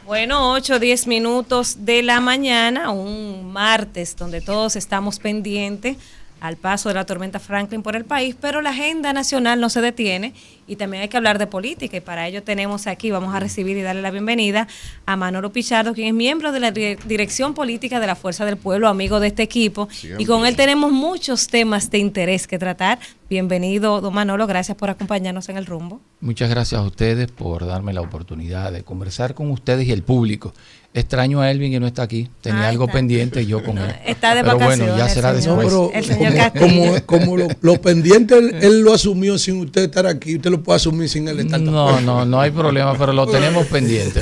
Bueno, 8:10 de la mañana, un martes donde todos estamos pendientes al paso de la tormenta Franklin por el país, pero la agenda nacional no se detiene y también hay que hablar de política, y para ello tenemos aquí, vamos a recibir y darle la bienvenida a Manolo Pichardo, quien es miembro de la Dirección Política de la Fuerza del Pueblo, amigo de este equipo, siempre. Y con él tenemos muchos temas de interés que tratar. Bienvenido, don Manolo, gracias por acompañarnos en El Rumbo. Muchas gracias a ustedes por darme la oportunidad de conversar con ustedes y el público. Extraño a Elvin, que no está aquí. Tenía algo pendiente yo con él. Está de vacaciones. Pero bueno, ya será después. No, pero como lo pendiente él lo asumió sin usted estar aquí, usted lo puede asumir sin él estar. No hay problema, pero lo tenemos pendiente,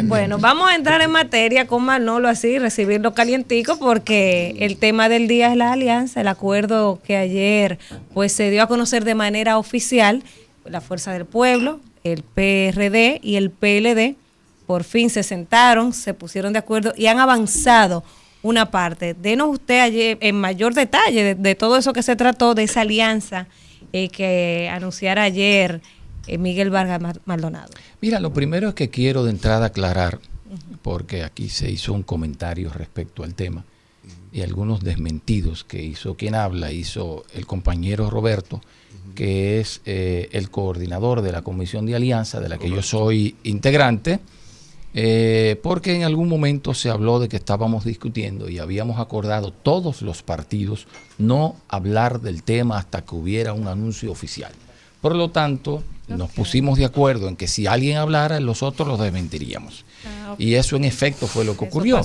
Bueno, vamos a entrar en materia con Manolo, así, recibirlo calientico, porque el tema del día es la alianza, el acuerdo que ayer pues se dio a conocer de manera oficial. La Fuerza del Pueblo, el PRD y el PLD por fin se sentaron, se pusieron de acuerdo y han avanzado una parte. Denos usted ayer en mayor detalle de todo eso que se trató, de esa alianza que anunciara ayer Miguel Vargas Maldonado. Mira, lo primero es que quiero de entrada aclarar, porque aquí se hizo un comentario respecto al tema y algunos desmentidos que hizo quien habla, hizo el compañero Roberto, que es el coordinador de la Comisión de Alianza, de la que yo soy integrante, porque en algún momento se habló de que estábamos discutiendo y habíamos acordado todos los partidos no hablar del tema hasta que hubiera un anuncio oficial. Por lo tanto, nos pusimos de acuerdo en que si alguien hablara, los otros los desmentiríamos. Y eso en efecto fue lo que ocurrió.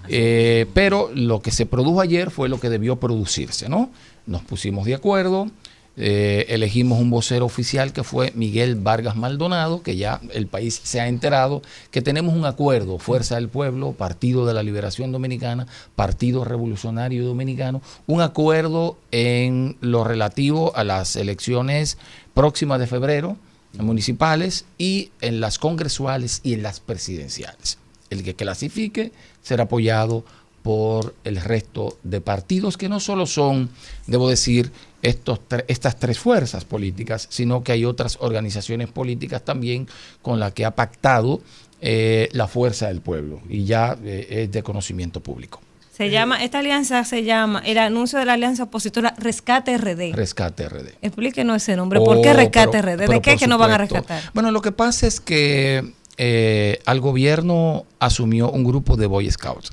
Pero lo que se produjo ayer fue lo que debió producirse, ¿no? Nos pusimos de acuerdo. Elegimos un vocero oficial que fue Miguel Vargas Maldonado, que ya el país se ha enterado que tenemos un acuerdo, Fuerza del Pueblo, Partido de la Liberación Dominicana, Partido Revolucionario Dominicano, un acuerdo en lo relativo a las elecciones próximas de febrero, municipales, y en las congresuales y en las presidenciales. El que clasifique será apoyado por el resto de partidos, que no solo son, debo decir, estas tres fuerzas políticas, sino que hay otras organizaciones políticas también con las que ha pactado la Fuerza del Pueblo, y ya es de conocimiento público. Esta alianza se llama, el anuncio de la alianza opositora Rescate RD. Rescate RD. Explíquenos ese nombre. ¿Por qué Rescate RD? ¿De qué que no van a rescatar? Bueno, lo que pasa es que al gobierno asumió un grupo de Boy Scouts.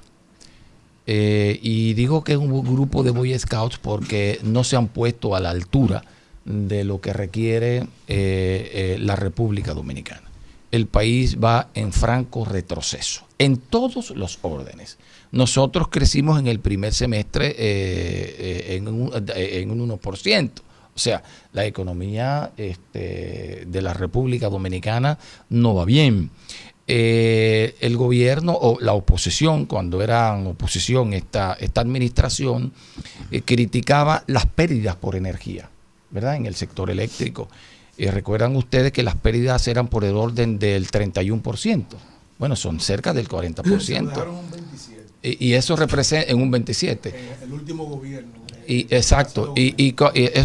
Y digo que es un grupo de Boy Scouts porque no se han puesto a la altura de lo que requiere la República Dominicana. El país va en franco retroceso, en todos los órdenes. Nosotros crecimos en el primer semestre en un 1%. O sea, la economía de la República Dominicana no va bien. El gobierno o la oposición, cuando eran oposición esta administración, criticaba las pérdidas por energía, ¿verdad? En el sector eléctrico. Recuerdan ustedes que las pérdidas eran por el orden del 31%. Bueno, son cerca del 40%. Y eso representa en un 27%. En el último gobierno. Exacto.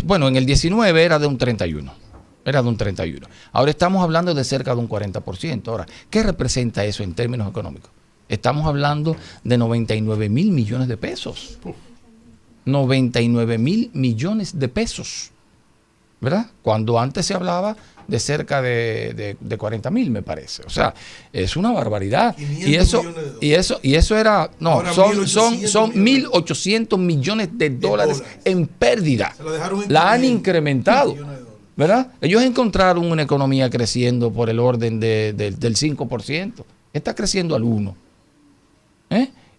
Bueno, en el 19 era de un 31%. Era de un 31%. Ahora estamos hablando de cerca de un 40%. Ahora, ¿qué representa eso en términos económicos? Estamos hablando de 99 mil millones de pesos. 99 mil millones de pesos. ¿Verdad? Cuando antes se hablaba de cerca de 40 mil, me parece. O sea, es una barbaridad. Y eso era, no, son 1.800 millones de dólares en pérdida. La han incrementado. ¿Verdad? Ellos encontraron una economía creciendo por el orden del 5%. Está creciendo al 1%.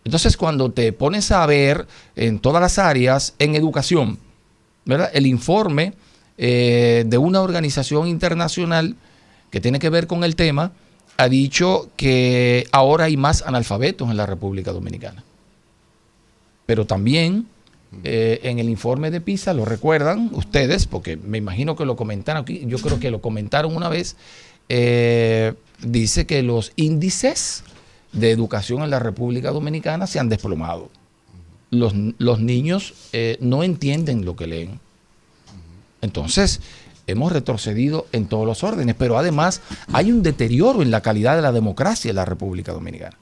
Entonces, cuando te pones a ver en todas las áreas, en educación, ¿verdad? El informe de una organización internacional que tiene que ver con el tema ha dicho que ahora hay más analfabetos en la República Dominicana. Pero también en el informe de PISA, lo recuerdan ustedes, porque me imagino que lo comentaron aquí, yo creo que lo comentaron una vez, dice que los índices de educación en la República Dominicana se han desplomado. Los niños no entienden lo que leen. Entonces, hemos retrocedido en todos los órdenes, pero además hay un deterioro en la calidad de la democracia en la República Dominicana.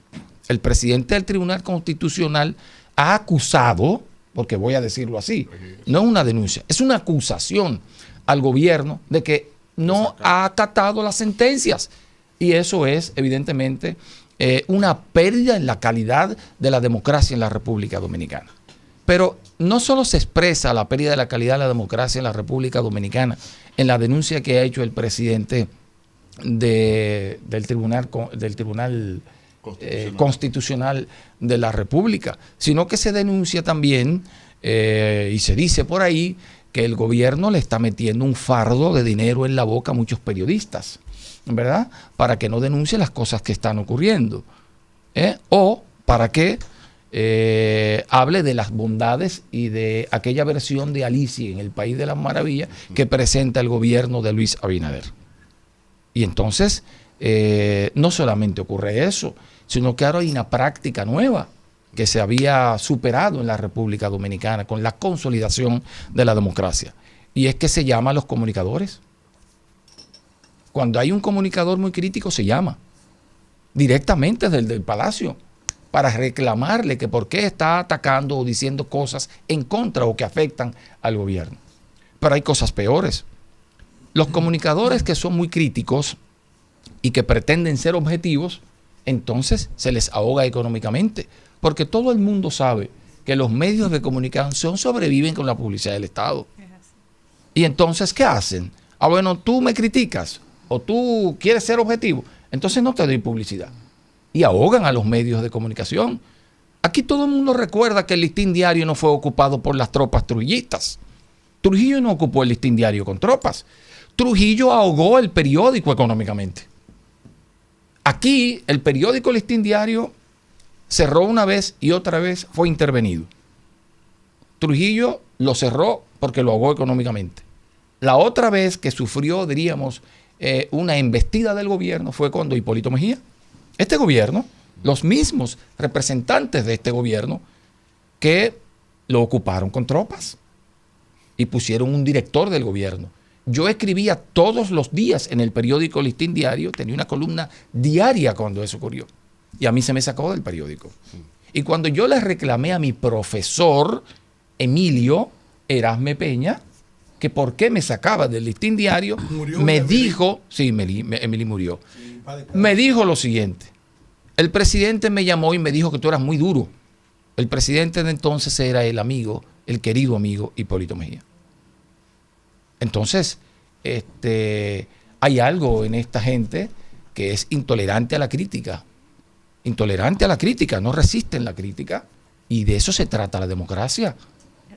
El presidente del Tribunal Constitucional ha acusado, porque voy a decirlo así, no es una denuncia, es una acusación al gobierno de que no ha acatado las sentencias. Y eso es, evidentemente, una pérdida en la calidad de la democracia en la República Dominicana. Pero no solo se expresa la pérdida de la calidad de la democracia en la República Dominicana en la denuncia que ha hecho el presidente del Tribunal Constitucional de la República, sino que se denuncia también, y se dice por ahí, que el gobierno le está metiendo un fardo de dinero en la boca a muchos periodistas, ¿verdad? Para que no denuncien las cosas que están ocurriendo, o para que hable de las bondades y de aquella versión de Alicia en el País de las Maravillas que presenta el gobierno de Luis Abinader. Y entonces no solamente ocurre eso, sino que ahora hay una práctica nueva que se había superado en la República Dominicana con la consolidación de la democracia, y es que se llama a los comunicadores. Cuando hay un comunicador muy crítico, se llama directamente desde el Palacio para reclamarle que por qué está atacando o diciendo cosas en contra o que afectan al gobierno. Pero hay cosas peores. Los comunicadores que son muy críticos y que pretenden ser objetivos, entonces se les ahoga económicamente, porque todo el mundo sabe que los medios de comunicación sobreviven con la publicidad del Estado. Y entonces, ¿qué hacen? Bueno, tú me criticas o tú quieres ser objetivo, entonces no te doy publicidad. Y ahogan a los medios de comunicación. Aquí todo el mundo recuerda que el Listín Diario no fue ocupado por las tropas trujillistas. Trujillo no ocupó el Listín Diario con tropas. Trujillo ahogó el periódico económicamente. Aquí el periódico Listín Diario cerró una vez y otra vez fue intervenido. Trujillo lo cerró porque lo ahogó económicamente. La otra vez que sufrió, diríamos, una embestida del gobierno fue cuando Hipólito Mejía. Este gobierno, los mismos representantes de este gobierno que lo ocuparon con tropas y pusieron un director del gobierno. Yo escribía todos los días en el periódico Listín Diario, tenía una columna diaria cuando eso ocurrió. Y a mí se me sacó del periódico. Y cuando yo le reclamé a mi profesor, Emilio Erasme Peña, que por qué me sacaba del Listín Diario, me dijo, sí, Emily murió, me dijo lo siguiente: el presidente me llamó y me dijo que tú eras muy duro. El presidente de entonces era el amigo, el querido amigo Hipólito Mejía. Entonces, hay algo en esta gente que es intolerante a la crítica. Intolerante a la crítica, no resisten la crítica, y de eso se trata la democracia.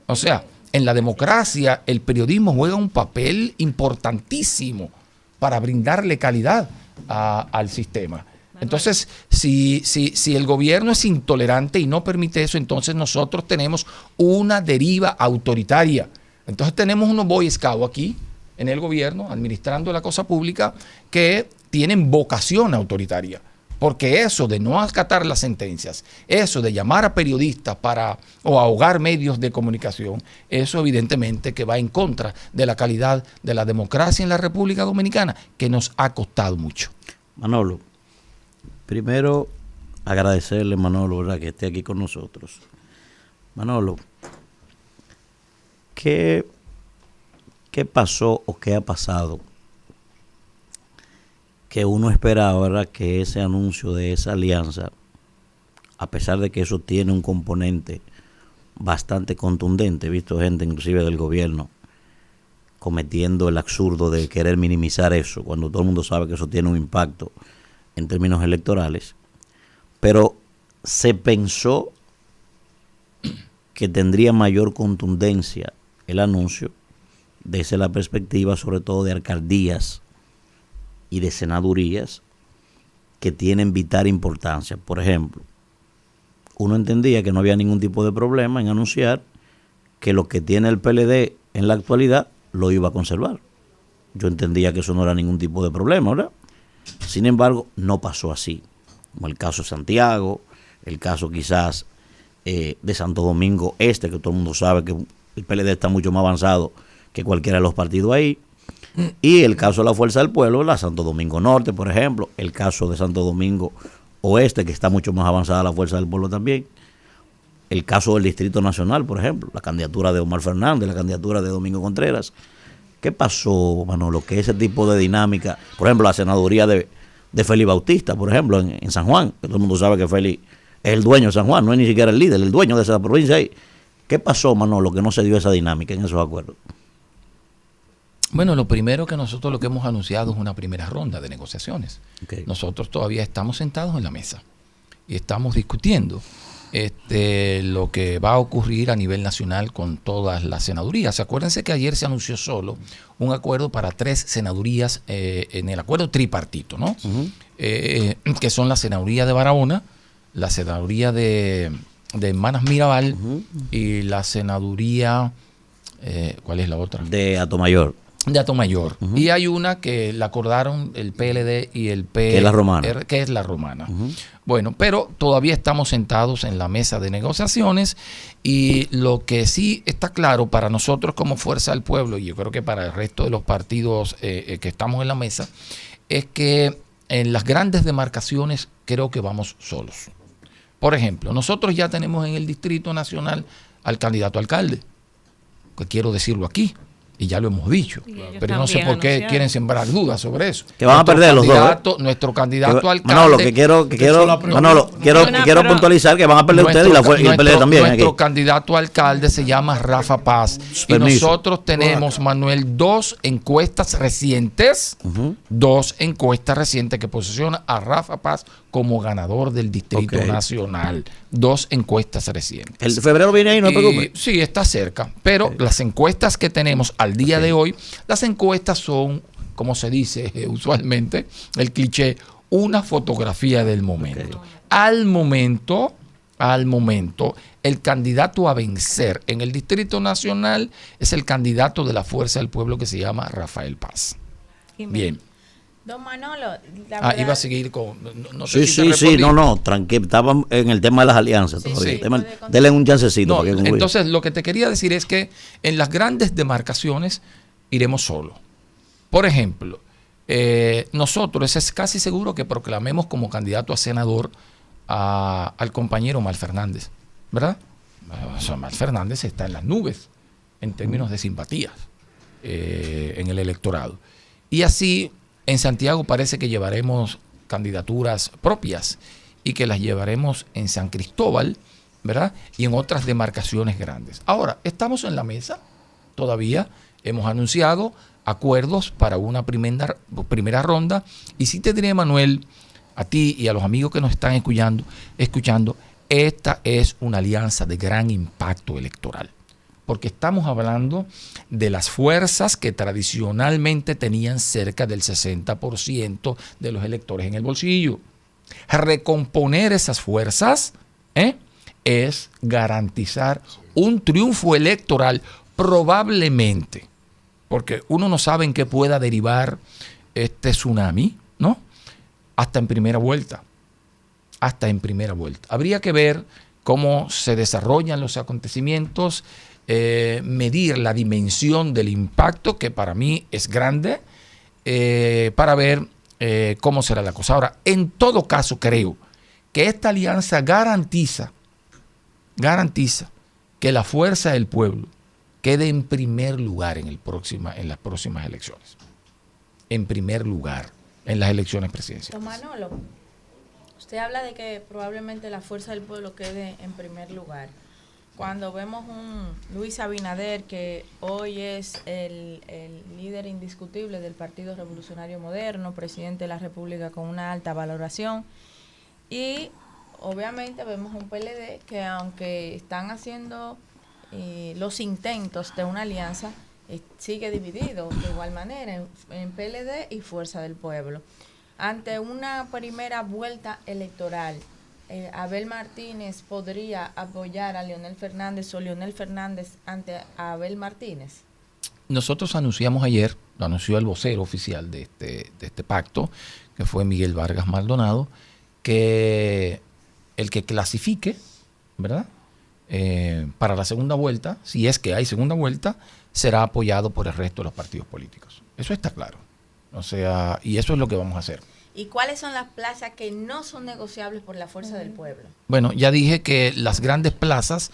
O sea, en la democracia el periodismo juega un papel importantísimo para brindarle calidad al sistema. Entonces, si el gobierno es intolerante y no permite eso, entonces nosotros tenemos una deriva autoritaria. Entonces tenemos unos Boy Scouts aquí en el gobierno, administrando la cosa pública, que tienen vocación autoritaria. Porque eso de no acatar las sentencias, eso de llamar a periodistas o ahogar medios de comunicación, eso evidentemente que va en contra de la calidad de la democracia en la República Dominicana, que nos ha costado mucho. Manolo, primero agradecerle, Manolo, ¿verdad?, que esté aquí con nosotros. Manolo, ¿qué pasó o qué ha pasado que uno esperaba, ¿verdad?, que ese anuncio de esa alianza, a pesar de que eso tiene un componente bastante contundente, he visto gente inclusive del gobierno cometiendo el absurdo de querer minimizar eso, cuando todo el mundo sabe que eso tiene un impacto en términos electorales, pero se pensó que tendría mayor contundencia el anuncio desde la perspectiva sobre todo de alcaldías y de senadurías que tienen vital importancia. Por ejemplo, uno entendía que no había ningún tipo de problema en anunciar que lo que tiene el PLD en la actualidad lo iba a conservar. Yo entendía que eso no era ningún tipo de problema, ¿verdad? Sin embargo, no pasó así. Como el caso de Santiago, el caso quizás de Santo Domingo Este, que todo el mundo sabe que el PLD está mucho más avanzado que cualquiera de los partidos ahí. Y el caso de la Fuerza del Pueblo, la Santo Domingo Norte, por ejemplo, el caso de Santo Domingo Oeste, que está mucho más avanzada la Fuerza del Pueblo también. El caso del Distrito Nacional, por ejemplo, la candidatura de Omar Fernández, la candidatura de Domingo Contreras. ¿Qué pasó, Manolo? Que ese tipo de dinámica, por ejemplo, la senaduría de Félix Bautista, por ejemplo, en San Juan, que todo el mundo sabe que Félix es el dueño de San Juan, no es ni siquiera el líder, el dueño de esa provincia ahí. ¿Qué pasó, Manolo, que no se dio esa dinámica en esos acuerdos? Bueno, lo primero que nosotros lo que hemos anunciado es una primera ronda de negociaciones. Okay. Nosotros todavía estamos sentados en la mesa y estamos discutiendo lo que va a ocurrir a nivel nacional con todas las senadurías. Acuérdense que ayer se anunció solo un acuerdo para 3 senadurías en el acuerdo tripartito, ¿no? Uh-huh. Que son la senaduría de Barahona, la senaduría de Hermanas Mirabal, uh-huh, y la senaduría, ¿cuál es la otra? De Atomayor. De Atomayor. Uh-huh. Y hay una que la acordaron el PLD y el PR, que es la romana. Que es la romana. Uh-huh. Bueno, pero todavía estamos sentados en la mesa de negociaciones y lo que sí está claro para nosotros como Fuerza del Pueblo, y yo creo que para el resto de los partidos que estamos en la mesa, es que en las grandes demarcaciones creo que vamos solos. Por ejemplo, nosotros ya tenemos en el Distrito Nacional al candidato a alcalde, que quiero decirlo aquí. Y ya lo hemos dicho, pero no sé por qué quieren sembrar dudas sobre eso. Que van a perder los dos. Nuestro candidato alcalde. Manolo, quiero puntualizar que van a perder ustedes y el PLD también. Nuestro aquí. Candidato alcalde se llama Rafa Paz. Permiso. Y nosotros tenemos, Manuel, 2 encuestas recientes, uh-huh, 2 encuestas recientes que posicionan a Rafa Paz como ganador del Distrito Nacional. 2 encuestas recientes. El de febrero viene ahí, no te preocupes. Sí, está cerca. Pero las encuestas que tenemos al día de hoy, las encuestas son, como se dice usualmente, el cliché, una fotografía del momento. Al momento, el candidato a vencer en el Distrito Nacional es el candidato de la Fuerza del Pueblo que se llama Rafael Paz. Bien. Don Manolo, iba a seguir con... No sé tranquilo, estaban en el tema de las alianzas todavía. Denle un chancecito. Entonces, lo que te quería decir es que en las grandes demarcaciones iremos solos. Por ejemplo, nosotros es casi seguro que proclamemos como candidato a senador al compañero Omar Fernández, ¿verdad? Omar Fernández está en las nubes en términos de simpatías en el electorado. Y así... En Santiago parece que llevaremos candidaturas propias y que las llevaremos en San Cristóbal, ¿verdad? Y en otras demarcaciones grandes. Ahora, estamos en la mesa, todavía hemos anunciado acuerdos para una primera ronda. Y sí te diré, Manuel, a ti y a los amigos que nos están escuchando, esta es una alianza de gran impacto electoral. Porque estamos hablando de las fuerzas que tradicionalmente tenían cerca del 60% de los electores en el bolsillo. Recomponer esas fuerzas es garantizar un triunfo electoral probablemente, porque uno no sabe en qué pueda derivar este tsunami, ¿no? Hasta en primera vuelta. Habría que ver cómo se desarrollan los acontecimientos, medir la dimensión del impacto, que para mí es grande, para ver cómo será la cosa. Ahora, en todo caso, creo que esta alianza garantiza que la Fuerza del Pueblo quede en primer lugar en las próximas elecciones. En primer lugar, en las elecciones presidenciales. Don Manolo, usted habla de que probablemente la Fuerza del Pueblo quede en primer lugar. Cuando vemos un Luis Abinader, que hoy es el líder indiscutible del Partido Revolucionario Moderno, presidente de la República con una alta valoración, y obviamente vemos un PLD que, aunque están haciendo los intentos de una alianza, sigue dividido de igual manera en PLD y Fuerza del Pueblo. Ante una primera vuelta electoral, Abel Martínez podría apoyar a Leonel Fernández o Leonel Fernández ante Abel Martínez. Nosotros anunciamos ayer, lo anunció el vocero oficial de este pacto, que fue Miguel Vargas Maldonado, que el que clasifique, ¿verdad? Para la segunda vuelta, si es que hay segunda vuelta, será apoyado por el resto de los partidos políticos. Eso está claro. O sea, y eso es lo que vamos a hacer. ¿Y cuáles son las plazas que no son negociables por la fuerza del pueblo? Bueno, ya dije que las grandes plazas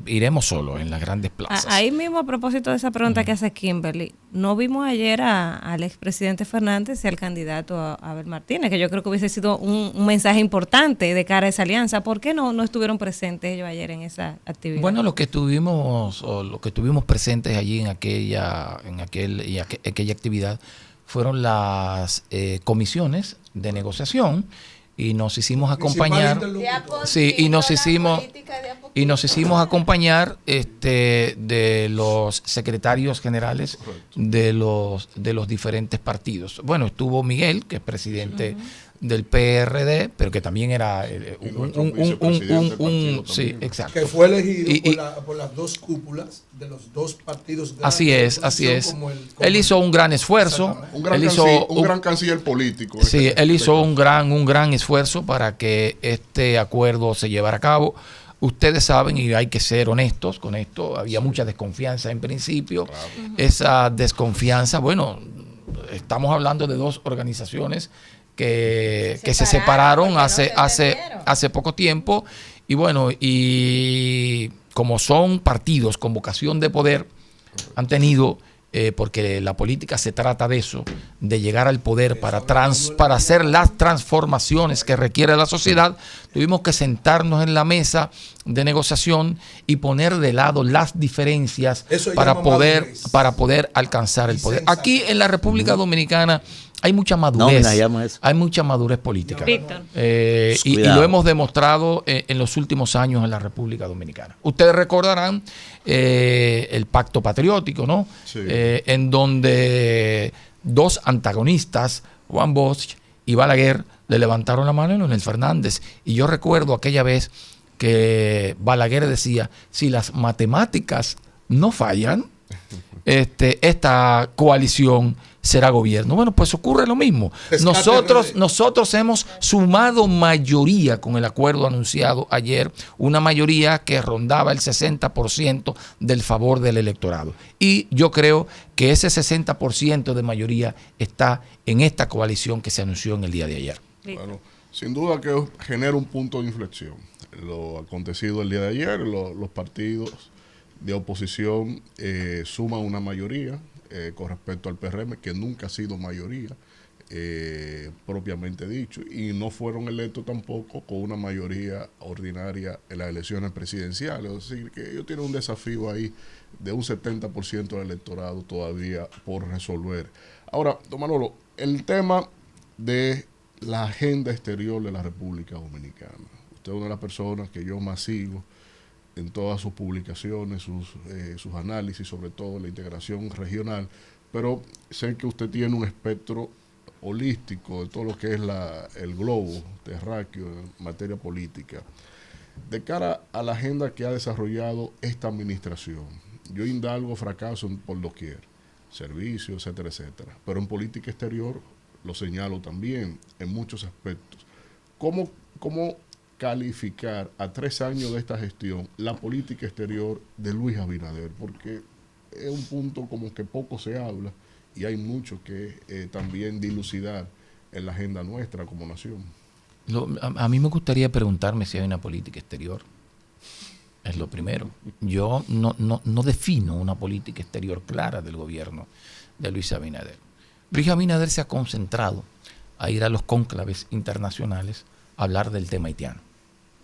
iremos solo en las grandes plazas. Ahí mismo, a propósito de esa pregunta que hace Kimberly, no vimos ayer al expresidente Fernández y al candidato Abel Martínez, que yo creo que hubiese sido un mensaje importante de cara a esa alianza. ¿Por qué no estuvieron presentes ellos ayer en esa actividad? Bueno, lo que estuvimos presentes allí en aquella actividad fueron las comisiones de negociación, y nos hicimos acompañar, y nos hicimos acompañar de los secretarios generales de los diferentes partidos. Bueno, estuvo Miguel, que es presidente del PRD, pero que también era sí, exacto, que fue elegido por las dos cúpulas de los dos partidos de así es. Él hizo un gran esfuerzo, un gran canciller político. Sí, él hizo un gran esfuerzo para que este acuerdo se llevara a cabo. Ustedes saben, y hay que ser honestos con esto, había mucha desconfianza en principio. Claro. Esa desconfianza, bueno, estamos hablando de dos organizaciones que se separaron hace poco tiempo, y bueno, y como son partidos con vocación de poder, han tenido, porque la política se trata de eso, de llegar al poder para hacer las transformaciones que requiere la sociedad, tuvimos que sentarnos en la mesa de negociación y poner de lado las diferencias para poder alcanzar el poder. Aquí en la República Dominicana hay mucha madurez, política. Y lo hemos demostrado en los últimos años en la República Dominicana. Ustedes recordarán el pacto patriótico, ¿no? Sí. En donde dos antagonistas, Juan Bosch y Balaguer, le levantaron la mano a Leonel Fernández. Y yo recuerdo aquella vez que Balaguer decía, si las matemáticas no fallan, esta coalición será gobierno. Bueno, pues ocurre lo mismo. Nosotros hemos sumado mayoría con el acuerdo anunciado ayer, una mayoría que rondaba el 60% del favor del electorado. Y yo creo que ese 60% de mayoría está en esta coalición que se anunció en el día de ayer. Bueno, sin duda que genera un punto de inflexión. Lo acontecido el día de ayer, los partidos de oposición suman una mayoría con respecto al PRM, que nunca ha sido mayoría, propiamente dicho, y no fueron electos tampoco con una mayoría ordinaria en las elecciones presidenciales. Es decir, que ellos tienen un desafío ahí de un 70% del electorado todavía por resolver. Ahora, don Manolo, el tema de la agenda exterior de la República Dominicana. Usted es una de las personas que yo más sigo en todas sus publicaciones, sus análisis, sobre todo la integración regional, pero sé que usted tiene un espectro holístico de todo lo que es el globo terráqueo en materia política. De cara a la agenda que ha desarrollado esta administración, yo indalgo fracaso por doquier, servicios, etcétera, etcétera, pero en política exterior lo señalo también en muchos aspectos. ¿Cómo calificar a 3 años de esta gestión la política exterior de Luis Abinader? Porque es un punto como que poco se habla y hay mucho que también dilucidar en la agenda nuestra como nación. A mí me gustaría preguntarme si hay una política exterior. Es lo primero. Yo no defino una política exterior clara del gobierno de Luis Abinader. Luis Abinader se ha concentrado a ir a los cónclaves internacionales a hablar del tema haitiano.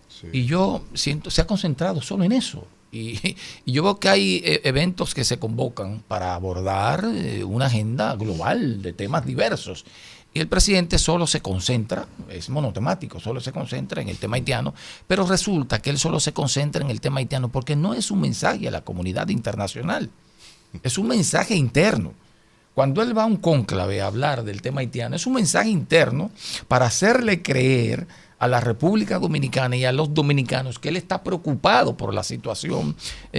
Sí. Y yo siento, se ha concentrado solo en eso. Y yo veo que hay eventos que se convocan para abordar una agenda global de temas diversos. Y el presidente solo se concentra, es monotemático, solo se concentra en el tema haitiano, pero resulta que él solo se concentra en el tema haitiano porque no es un mensaje a la comunidad internacional, es un mensaje interno. Cuando él va a un cónclave a hablar del tema haitiano, es un mensaje interno para hacerle creer a la República Dominicana y a los dominicanos que él está preocupado por la situación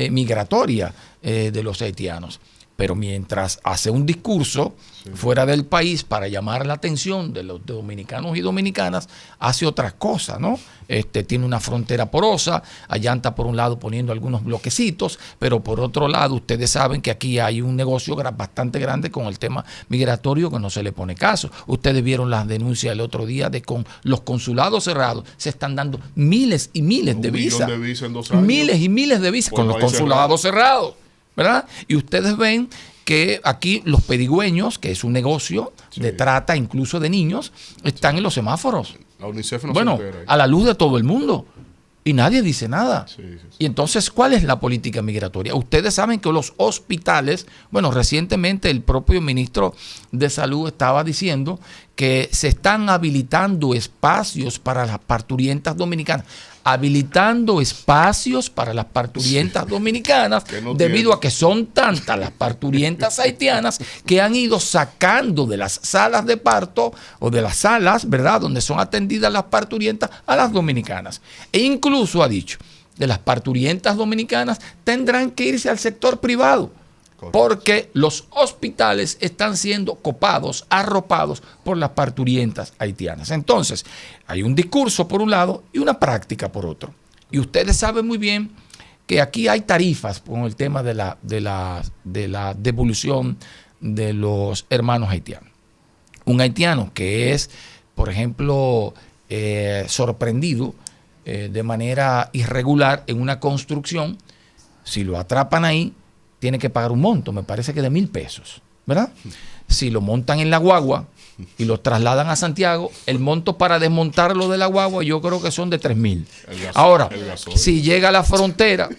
migratoria de los haitianos. pero mientras hace un discurso fuera del país para llamar la atención de los dominicanos y dominicanas, hace otras cosas, ¿no? Tiene una frontera porosa, allanta por un lado poniendo algunos bloquecitos, pero por otro lado ustedes saben que aquí hay un negocio bastante grande con el tema migratorio que no se le pone caso. Ustedes vieron las denuncias el otro día de con los consulados cerrados, se están dando miles y miles de visas. De visas en 2 años. Miles y miles de visas con los consulados cerrados, ¿verdad? Y ustedes ven que aquí los pedigüeños, que es un negocio de trata incluso de niños, están en los semáforos. La UNICEF no bueno, se entera. a la luz de todo el mundo. Y nadie dice nada. Sí. Y entonces, ¿cuál es la política migratoria? Ustedes saben que los hospitales, bueno, recientemente el propio ministro de Salud estaba diciendo que se están habilitando espacios para las parturientas dominicanas. Habilitando espacios para las parturientas dominicanas, debido a que son tantas las parturientas haitianas que han ido sacando de las salas de parto o de las salas, ¿verdad?, donde son atendidas las parturientas a las dominicanas. E incluso ha dicho que las parturientas dominicanas tendrán que irse al sector privado. Porque los hospitales están siendo copados, arropados por las parturientas haitianas. Entonces, hay un discurso por un lado y una práctica por otro. Y ustedes saben muy bien que aquí hay tarifas con el tema de la devolución de los hermanos haitianos. Un haitiano que es, por ejemplo, sorprendido de manera irregular en una construcción, si lo atrapan ahí, tiene que pagar un monto, me parece que de 1,000 pesos, ¿verdad? Si lo montan en la guagua y lo trasladan a Santiago, el monto para desmontarlo de la guagua yo creo que son de 3,000. Ahora, si llega a la frontera,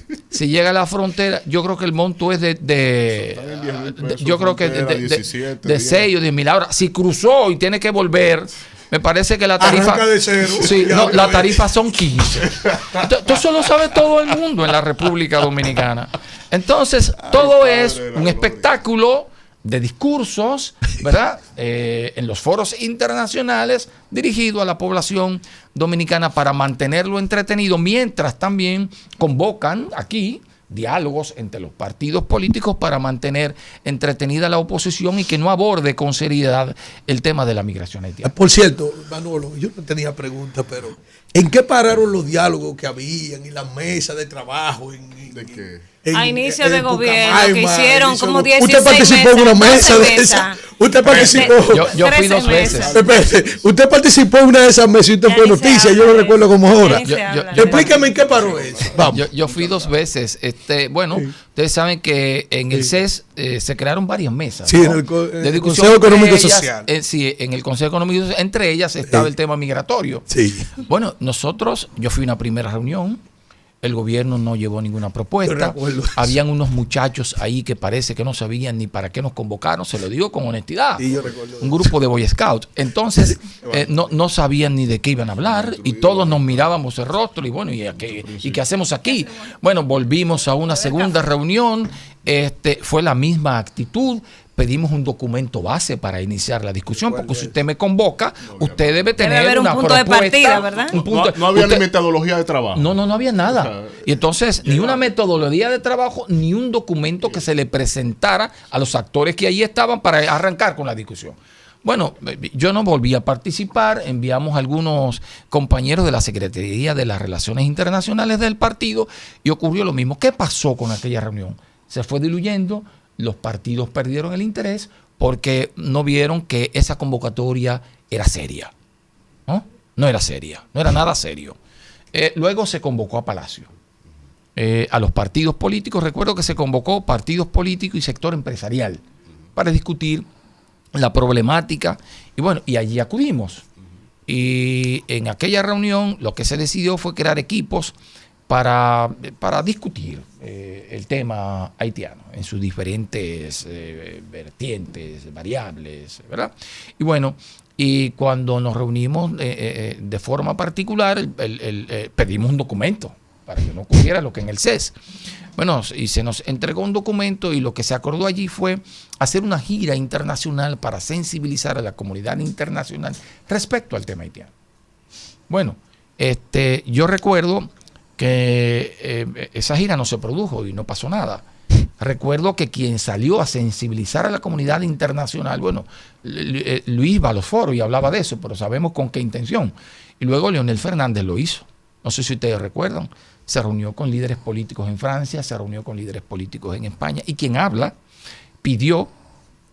yo creo que el monto es yo creo que de 6 o 10,000. Ahora, si cruzó y tiene que volver, me parece que la tarifa, la tarifa son 15. Eso lo sabe todo el mundo en la República Dominicana. Entonces, todo es un espectáculo de discursos, ¿verdad? En los foros internacionales dirigido a la población dominicana para mantenerlo entretenido, mientras también convocan aquí diálogos entre los partidos políticos para mantener entretenida la oposición y que no aborde con seriedad el tema de la migración haitiana. Por cierto, Manolo, yo no tenía pregunta, pero ¿en qué pararon los diálogos que habían y las mesas de trabajo? ¿De qué? A inicio de gobierno, que hicieron como 16 ¿Usted participó en una mesa de esa? ¿Usted participó? Yo fui 2 veces. Usted participó en una de esas mesas y usted fue noticia, yo no recuerdo como ahora. Explícame en qué paró eso. Vamos. Yo fui 2 veces. Bueno, ustedes saben que en el CES se crearon varias mesas, sí, ¿no? en el Consejo Económico y Social. Sí, en el Consejo Económico y Social. Entre ellas estaba el tema migratorio. Sí. Bueno, yo fui a una primera reunión. El gobierno no llevó ninguna propuesta. Habían unos muchachos ahí que parece que no sabían ni para qué nos convocaron. Se lo digo con honestidad. Un grupo de Boy Scouts. Entonces, no sabían ni de qué iban a hablar y todos nos mirábamos el rostro y bueno, ¿y qué hacemos aquí? Bueno, volvimos a una segunda reunión. Fue la misma actitud. Pedimos un documento base para iniciar la discusión, porque si usted me convoca, usted debe tener una punto propuesta, de partida, ¿verdad? No había ni metodología de trabajo. No había nada. Y entonces, ni una metodología de trabajo, ni un documento que se le presentara a los actores que allí estaban para arrancar con la discusión. Bueno, yo no volví a participar, enviamos a algunos compañeros de la Secretaría de las Relaciones Internacionales del partido y ocurrió lo mismo. ¿Qué pasó con aquella reunión? Se fue diluyendo. Los partidos perdieron el interés porque no vieron que esa convocatoria era seria. No era seria, no era nada serio. Luego se convocó a Palacio. A los partidos políticos, recuerdo que se convocó partidos políticos y sector empresarial para discutir la problemática. Y bueno, y allí acudimos. Y en aquella reunión lo que se decidió fue crear equipos para discutir el tema haitiano en sus diferentes vertientes, variables, ¿verdad? Y bueno, y cuando nos reunimos de forma particular, pedimos un documento para que no ocurriera lo que en el CES. Bueno, y se nos entregó un documento y lo que se acordó allí fue hacer una gira internacional para sensibilizar a la comunidad internacional respecto al tema haitiano. Bueno, yo recuerdo que esa gira no se produjo y no pasó nada. Recuerdo que quien salió a sensibilizar a la comunidad internacional, bueno, Luis iba a los foros y hablaba de eso, pero sabemos con qué intención. Y luego Leonel Fernández lo hizo. No sé si ustedes recuerdan. Se reunió con líderes políticos en Francia, se reunió con líderes políticos en España. Y quien habla pidió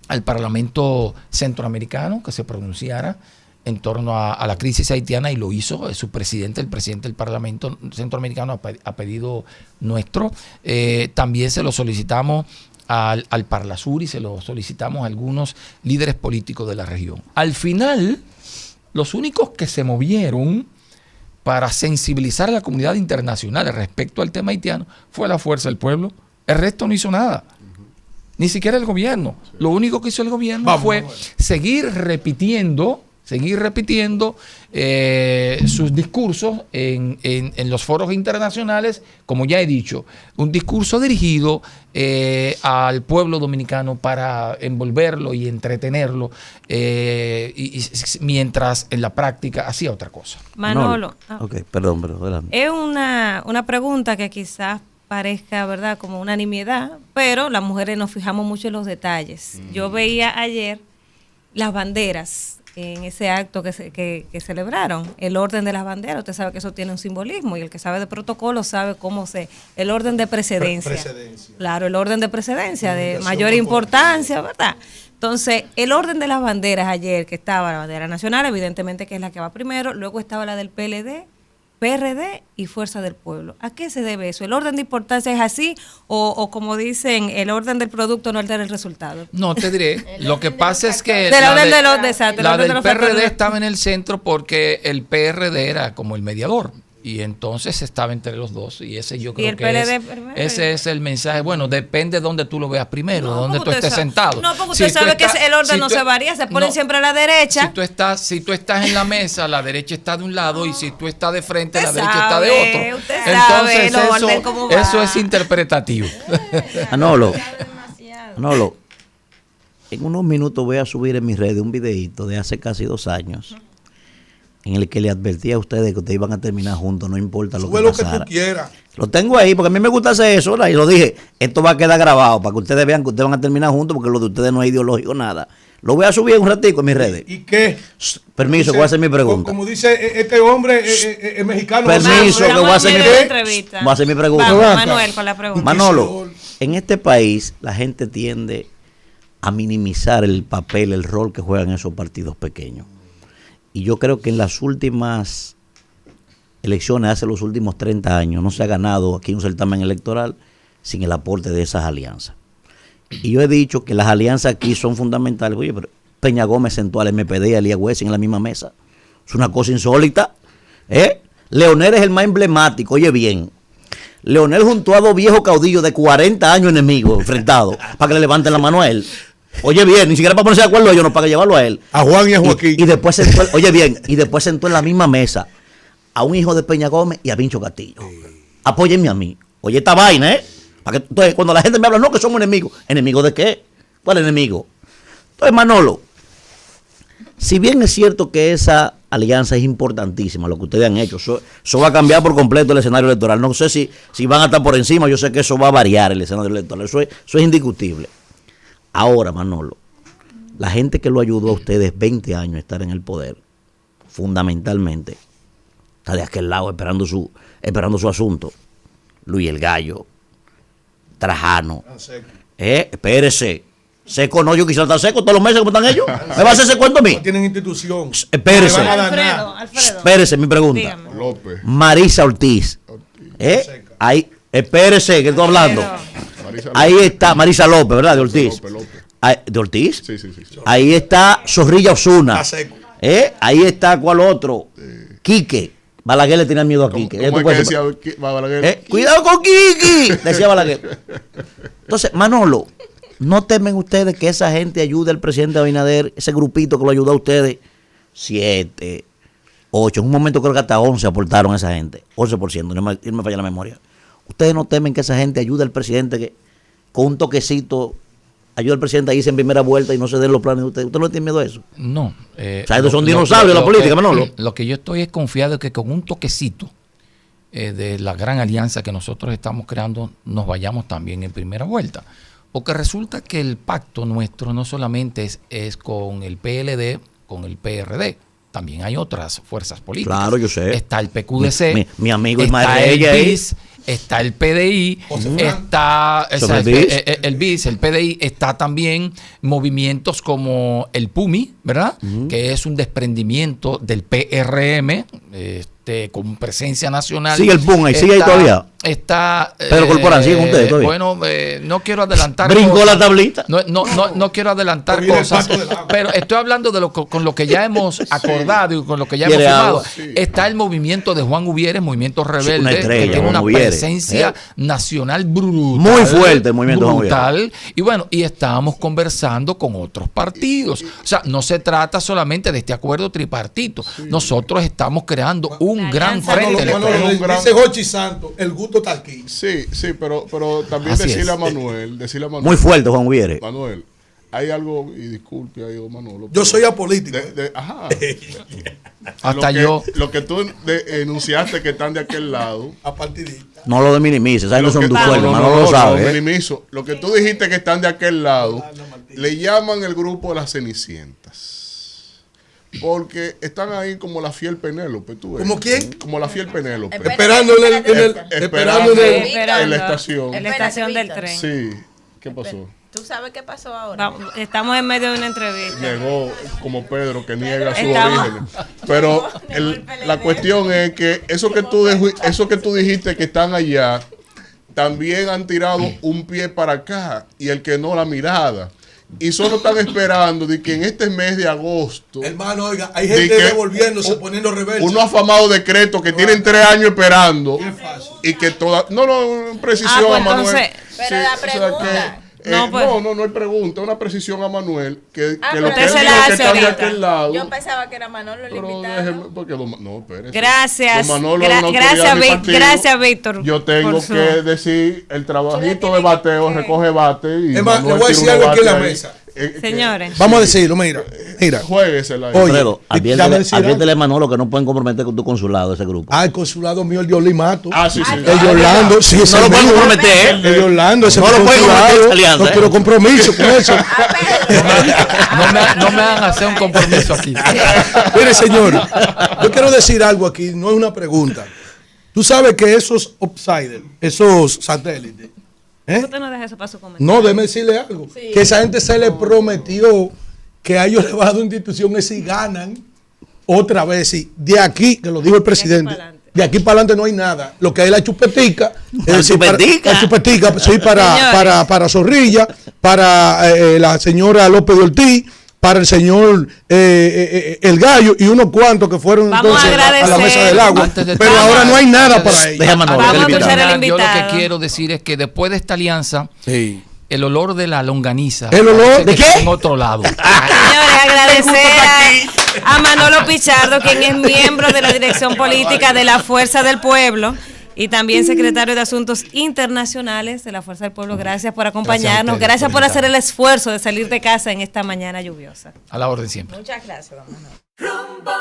al Parlamento Centroamericano que se pronunciara en torno a la crisis haitiana, y lo hizo su presidente, el presidente del Parlamento Centroamericano a pedido nuestro. También se lo solicitamos al Parlasur y se lo solicitamos a algunos líderes políticos de la región. Al final, los únicos que se movieron para sensibilizar a la comunidad internacional respecto al tema haitiano fue la Fuerza del Pueblo. El resto no hizo nada. Ni siquiera el gobierno. Lo único que hizo el gobierno fue seguir repitiendo sus discursos en los foros internacionales, como ya he dicho, un discurso dirigido al pueblo dominicano para envolverlo y entretenerlo, mientras en la práctica hacía otra cosa. Manolo. Ok, perdón, adelante. Es una pregunta que quizás parezca, ¿verdad?, como una nimiedad, pero las mujeres nos fijamos mucho en los detalles. Yo veía ayer las banderas en ese acto que celebraron, el orden de las banderas. Usted sabe que eso tiene un simbolismo, y el que sabe de protocolo sabe cómo el orden de precedencia. Claro, el orden de precedencia, de mayor importancia, ¿verdad? Entonces, el orden de las banderas ayer, que estaba la bandera nacional, evidentemente que es la que va primero, luego estaba la del PLD, PRD y Fuerza del Pueblo. ¿A qué se debe eso? ¿El orden de importancia es así o como dicen, el orden del producto no altera el resultado? No, te diré. Lo que pasa es que la del PRD estaba en el centro porque el PRD era como el mediador. Y entonces estaba entre los dos, y ese yo creo que ese es el mensaje. Bueno, depende de dónde tú lo veas primero, donde tú estés sentado. No, porque usted sabe que el orden no se varía, se ponen siempre a la derecha. Si tú estás en la mesa, la derecha está de un lado, y si tú estás de frente, la derecha está de otro. Entonces eso es interpretativo. Manolo, en unos minutos voy a subir en mis redes un videíto de hace casi 2 años, en el que le advertía a ustedes que ustedes iban a terminar juntos, no importa lo que pasara. Lo que tú quieras. Lo tengo ahí, porque a mí me gusta hacer eso, ¿verdad? Y lo dije, esto va a quedar grabado para que ustedes vean que ustedes van a terminar juntos, porque lo de ustedes no es ideológico, nada. Lo voy a subir un ratico en mis redes. ¿Y qué? Permiso, voy a hacer mi pregunta. Como dice este hombre mexicano. Permiso, que voy a hacer mi pregunta. Vamos, Manuel, con la pregunta. Manolo, en este país la gente tiende a minimizar el papel, el rol que juegan esos partidos pequeños. Y yo creo que en las últimas elecciones, hace los últimos 30 años, no se ha ganado aquí un certamen electoral sin el aporte de esas alianzas. Y yo he dicho que las alianzas aquí son fundamentales. Oye, pero Peña Gómez sentó al MPD y a Elías Güesin en la misma mesa. Es una cosa insólita. Leonel es el más emblemático. Oye bien, Leonel juntó a 2 viejos caudillos de 40 años enemigos enfrentados para que le levanten la mano a él. Oye bien, ni siquiera para ponerse de acuerdo ellos, no, para llevarlo a él. A Juan y a Joaquín. Y después sentó, oye bien, y después sentó en la misma mesa a un hijo de Peña Gómez y a Vincho Castillo. Apóyenme a mí. Oye, esta vaina, para que, entonces, cuando la gente me habla, no, que somos enemigos. ¿Enemigos de qué? ¿Cuál enemigo? Entonces, Manolo, si bien es cierto que esa alianza es importantísima, lo que ustedes han hecho, eso va a cambiar por completo el escenario electoral. No sé si van a estar por encima, yo sé que eso va a variar el escenario electoral. Eso es indiscutible. Ahora, Manolo, la gente que lo ayudó a ustedes 20 años a estar en el poder, fundamentalmente, está de aquel lado esperando su asunto. Luis el Gallo, Trajano, espérese, seco no, yo quisiera estar seco todos los meses como están ellos. ¿Me va a hacer ese cuento a mí? No tienen institución. Espérese, Alfredo. espérese, mi pregunta. Dígame. López. Marisa Ortiz. Ahí, espérese, que estoy hablando. Ahí está Marisa López, ¿verdad? De Ortiz. López. ¿De Ortiz? Sí. Ahí está Zorrilla Osuna. Ahí está, ¿cuál otro? Quique. Balaguer le tenía miedo a Quique. ¿Cómo es que decía Balaguer? Cuidado con Quique, decía Balaguer. Entonces, Manolo, ¿no temen ustedes que esa gente ayude al presidente Abinader, ese grupito que lo ayudó a ustedes? 7, 8, en un momento creo que hasta 11 aportaron a esa gente. 11%, no me falla la memoria. ¿Ustedes no temen que esa gente ayude al presidente, que con un toquecito ayude al presidente a irse en primera vuelta y no se den los planes de ustedes? ¿Usted no tiene miedo a eso? No. O sea, estos son dinosaurios la política, Manolo. Lo que yo estoy es confiado de que con un toquecito de la gran alianza que nosotros estamos creando, nos vayamos también en primera vuelta. Porque resulta que el pacto nuestro no solamente es con el PLD, con el PRD, también hay otras fuerzas políticas. Claro, yo sé. Está el PQDC, Mi amigo está el Ismael BIS, está el PDI, está el BIS, el PDI, está también movimientos como el PUMI, ¿verdad? Que es un desprendimiento del PRM, con presencia nacional. Sigue el PUM ahí, sigue ahí todavía. Está Pedro Corporán, sigue con ustedes todavía. Bueno, no quiero adelantar Brincó cosas. la tablita. No quiero adelantar cosas, pero estoy hablando de con lo que ya hemos acordado y con lo que ya hemos firmado. Está el movimiento de Juan Uvieres, movimiento rebelde, una estrella, que tiene una Juan Uvieres, presencia nacional brutal. Muy fuerte el movimiento Juan brutal. Y bueno, y estamos conversando con otros partidos. O sea, no se trata solamente de este acuerdo tripartito. Nosotros estamos creando un gran frente. Dice Jochi Santos, el gusto está aquí. Sí, pero también Así decirle es. a Manuel. Muy fuerte, Juan Uvieres. Manuel, hay algo, y disculpe ahí, Manolo. Yo soy apolítico. Ajá. Hasta yo. Lo que tú enunciaste que están de aquel lado. Apartidista. No lo minimices, esas no son tus No, sueldos, no, Manolo no, lo sabe. no, minimizo. Lo que tú dijiste que están de aquel lado, le llaman el grupo de las Cenicientas. Porque están ahí como la fiel Penélope, tú ves. ¿Como quién? Como la fiel Penélope. Esperando en la estación. En la estación del tren. Sí. ¿Qué pasó? ¿Tú sabes qué pasó ahora? Estamos en medio de una entrevista. Negó como Pedro que niega su Estamos- origen. Pero la cuestión es que eso que tú dijiste que están allá, también han tirado un pie para acá y el que no la mirada. Y solo están esperando de que en este mes de agosto, Hermano, oiga, hay de gente que devolviéndose, poniendo reversa. unos afamados decretos que tienen 3 años esperando Qué fácil. y que toda precisión Ah, pues a Manuel. entonces- Pero la pregunta. No hay pregunta, una precisión a Manuel que lo usted que él se dijo la que hace están de ahorita. aquel lado. Yo pensaba que era Manolo el Pero invitado. déjeme, porque no, espérese. Gracias. Don Manolo es una autoridad Gracias, de mi partido. gracias, Víctor. Yo tengo por su- que decir, el trabajito de bateo recoge bate. Y Es más, le Manuel voy a tira decir unos algo aquí en la bates ahí. mesa. Señores. Vamos a decirlo, mira. Juéguesela ahí. Oye, Alfredo, déjame decir algo. adviértele a Manolo que no pueden comprometer con tu consulado ese grupo. Ah, el consulado mío, el de Olimato. Ah, sí. El de Orlando, sí, ese No lo pueden mismo. comprometer. El de Orlando, ese No lo mismo pueden comprometer consulado. esa alianza, No quiero compromiso con eso. No me hagan hacer un compromiso aquí. Mire, señor, yo quiero decir algo aquí, no es una pregunta. Tú sabes que esos outsiders, esos satélites, Usted no deja eso para su comentario. no, déjeme decirle algo, que esa gente se le prometió que a ellos les va a dar una institución si ganan otra vez. Y de aquí, que lo dijo el presidente, para adelante. de aquí para adelante no hay nada. Lo que hay es la chupetica. ¿La chupetica? La chupetica, sí, Señores. para Zorrilla, para la señora López de Ortiz, para el señor El Gallo y unos cuantos que fueron Vamos a entonces a la agradecer. mesa del agua. Antes de- Pero Vamos ahora no hay nada antes de- para ellos. Deja a Manolo, Vamos que a le escuchar invitado. el Yo lo que invitado. quiero decir es que después de esta alianza, Sí. el olor de la longaniza. ¿El olor parece de que qué? está en otro lado. Señores, agradecer a Manolo Pichardo, quien es miembro de la Dirección Política de la Fuerza del Pueblo y también secretario de Asuntos Internacionales de la Fuerza del Pueblo. Gracias por acompañarnos, ustedes gracias por por hacer el invitarme. esfuerzo de salir de casa en esta mañana lluviosa. A la orden siempre. Muchas gracias, don Manuel. Rumbo